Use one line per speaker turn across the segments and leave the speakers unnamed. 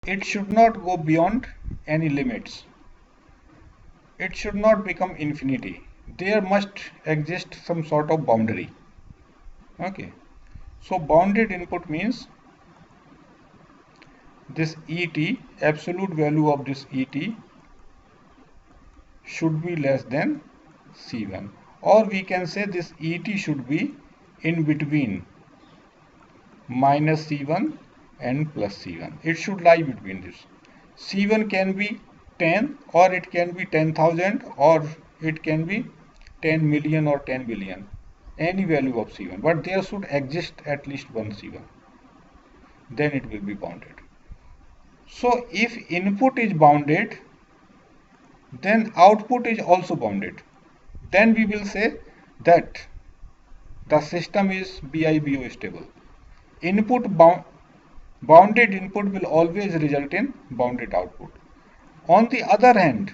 it should not go beyond any limits. It should not become infinity. There must exist some sort of boundary. Okay. So bounded input means this ET, absolute value of this ET should be less than C1, or we can say this ET should be in between minus C1 and plus C1. It should lie between this. C1 can be 10, or it can be 10,000, or it can be 10 million or 10 billion, any value of C1, but there should exist at least one C1, then it will be bounded. So if input is bounded, then output is also bounded. Then we will say that the system is BIBO stable. Bounded input will always result in bounded output. On the other hand,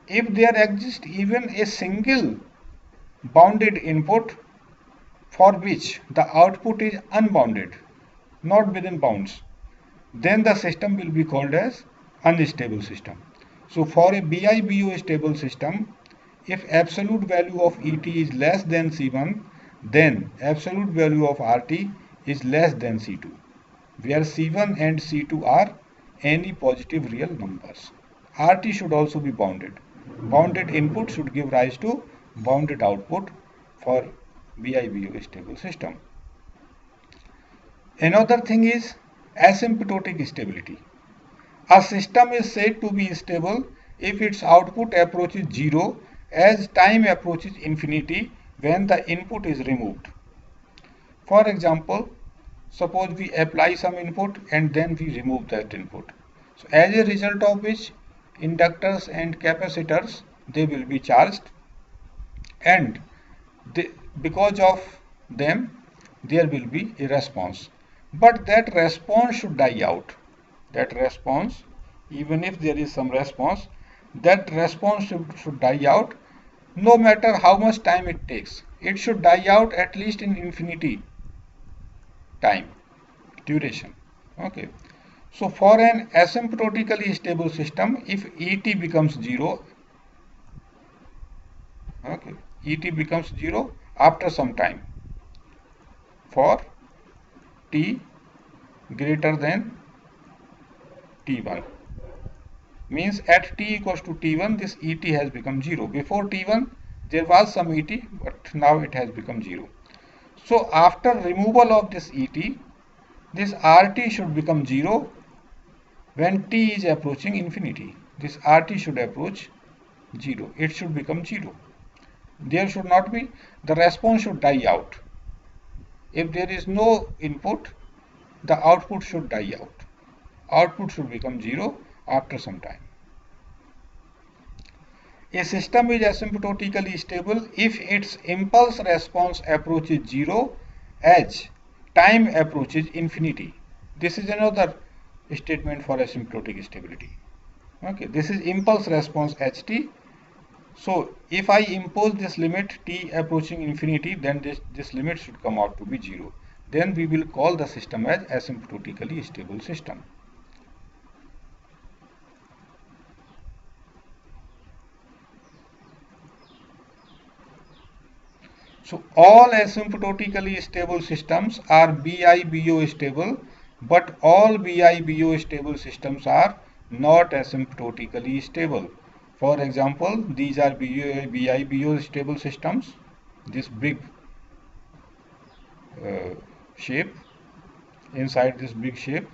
if there exists even a single bounded input for which the output is unbounded, not within bounds, then the system will be called as unstable system. So for a BIBO stable system, if absolute value of ET is less than C1, then absolute value of RT is less than C2, where C1 and C2 are any positive real numbers. RT should also be bounded. Bounded input should give rise to bounded output for BIBO stable system. Another thing is asymptotic stability. A system is said to be stable if its output approaches zero as time approaches infinity when the input is removed. For example, suppose we apply some input and then we remove that input. So as a result of which inductors and capacitors, they will be charged, and because of them there will be a response. But that response should die out. That response, even if there is some response, that response should die out no matter how much time it takes. It should die out at least in infinity time duration. Okay. So for an asymptotically stable system, if ET becomes 0, okay, ET becomes 0 after some time for t greater than t1, means at t equals to t1 this ET has become 0. Before t1 there was some ET, but now it has become 0. So after removal of this ET, this RT should become 0 when t is approaching infinity. This RT should approach 0. It should become 0. There should not be, the response should die out. If there is no input, the output should die out. Output should become 0 after some time. A system is asymptotically stable if its impulse response approaches 0 as time approaches infinity. This is another statement for asymptotic stability. Okay, this is impulse response ht. So if I impose this limit t approaching infinity, then this limit should come out to be 0. Then we will call the system as asymptotically stable system. So all asymptotically stable systems are BIBO stable, but all BIBO stable systems are not asymptotically stable. For example, these are BIBO stable systems, this big shape, inside this big shape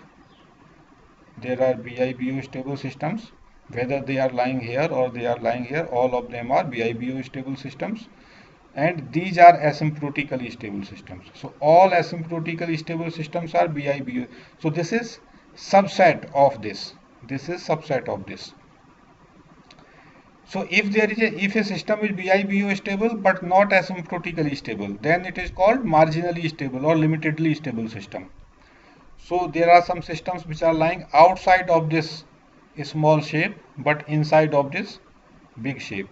there are BIBO stable systems, whether they are lying here or they are lying here, all of them are BIBO stable systems, and these are asymptotically stable systems. So all asymptotically stable systems are BIBO. So this is subset of this. This is subset of this. So if a system is BIBO stable but not asymptotically stable, then it is called marginally stable or limitedly stable system. So there are some systems which are lying outside of this small shape but inside of this big shape.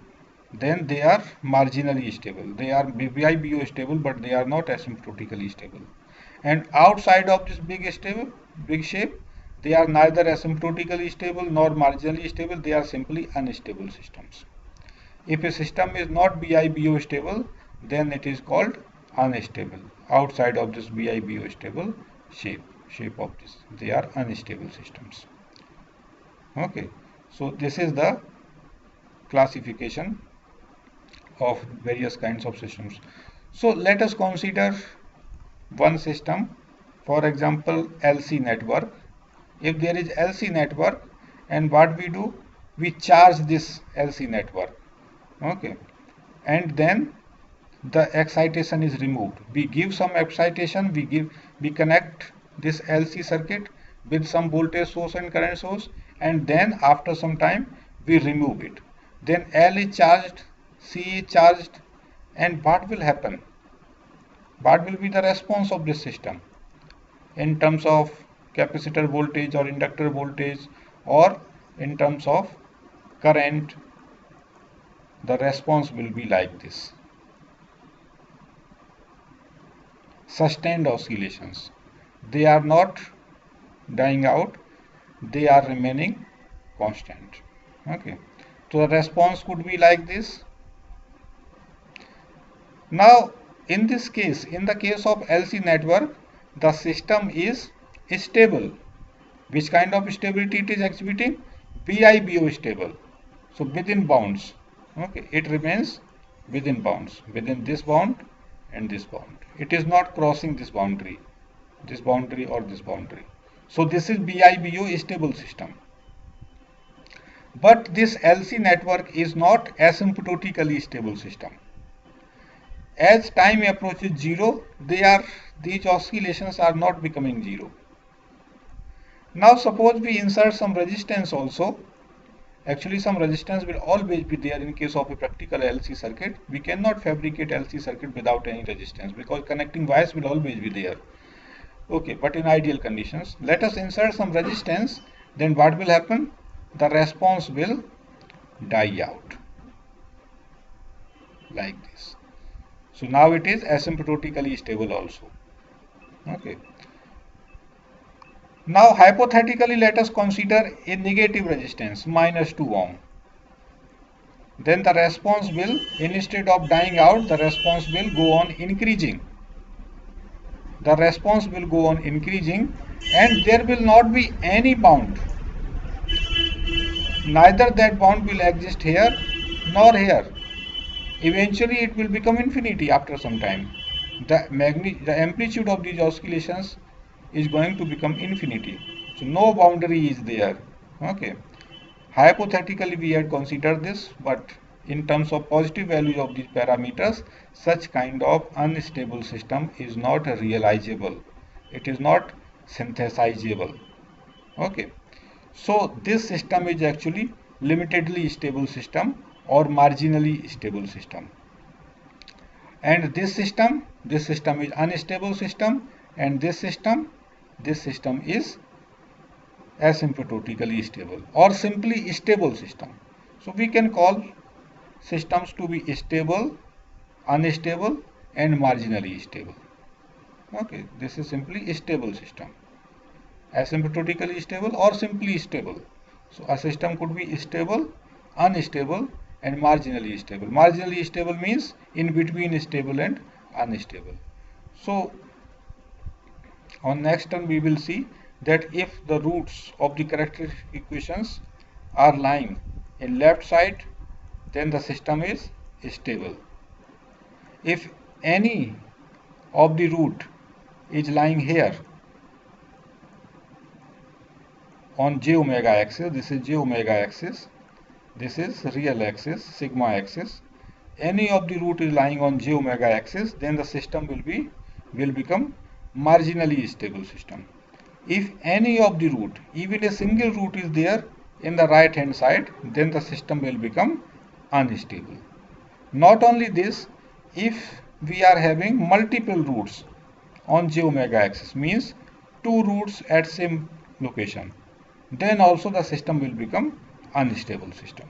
Then they are marginally stable. They are BIBO stable but they are not asymptotically stable. And outside of this big shape, They are neither asymptotically stable nor marginally stable. They are simply unstable systems. If a system is not BIBO stable, then it is called unstable. Outside of this BIBO stable shape of this, they are unstable systems. Okay, so this is the classification of various kinds of systems. So let us consider one system, for example LC network. If there is LC network, and what we do, we charge this LC network, okay, and then the excitation is removed. We give some excitation, we connect this LC circuit with some voltage source and current source, and then after some time we remove it. Then L is charged, C is charged, and what will happen? What will be the response of this system in terms of capacitor voltage or inductor voltage, or in terms of current? The response will be like this: sustained oscillations. They are not dying out, they are remaining constant. Okay, so the response could be like this. Now in this case, in the case of LC network, the system is stable. Which kind of stability it is exhibiting? BIBO stable. So within bounds. Okay, it remains within bounds, within this bound and this bound. It is not crossing this boundary or this boundary. So this is BIBO stable system. But this LC network is not asymptotically stable system. As time approaches zero, these oscillations are not becoming zero. Now suppose we insert some resistance also. Actually some resistance will always be there in case of a practical LC circuit. We cannot fabricate LC circuit without any resistance, because connecting wires will always be there. Okay, but in ideal conditions, let us insert some resistance. Then what will happen? The response will die out like this. So now it is asymptotically stable also. Okay. Now hypothetically let us consider a negative resistance -2 ohm. Then the response will, instead of dying out, the response will go on increasing. The response will go on increasing, and there will not be any bound. Neither that bound will exist here nor here. Eventually it will become infinity after some time. The amplitude of these oscillations is going to become infinity. So no boundary is there. Okay. Hypothetically we had considered this, but in terms of positive values of these parameters, such kind of unstable system is not realizable. It is not synthesizable. Okay. So this system is actually limitedly stable system or marginally stable system. And this system is unstable system, and this system is asymptotically stable or simply stable system. So we can call systems to be stable, unstable and marginally stable. Okay, this is simply a stable system, asymptotically stable or simply stable. So a system could be stable, unstable and marginally stable. Marginally stable means in between stable and unstable. So on next turn we will see that if the roots of the characteristic equations are lying in left side, then the system is stable. If any of the root is lying here on j omega axis, this is j omega axis, this is real axis, sigma axis. Any of the root is lying on j omega axis, then the system will become marginally stable system. If any of the root, even a single root is there in the right hand side, then the system will become unstable. Not only this, if we are having multiple roots on j omega axis, means two roots at same location, then also the system will become unstable system.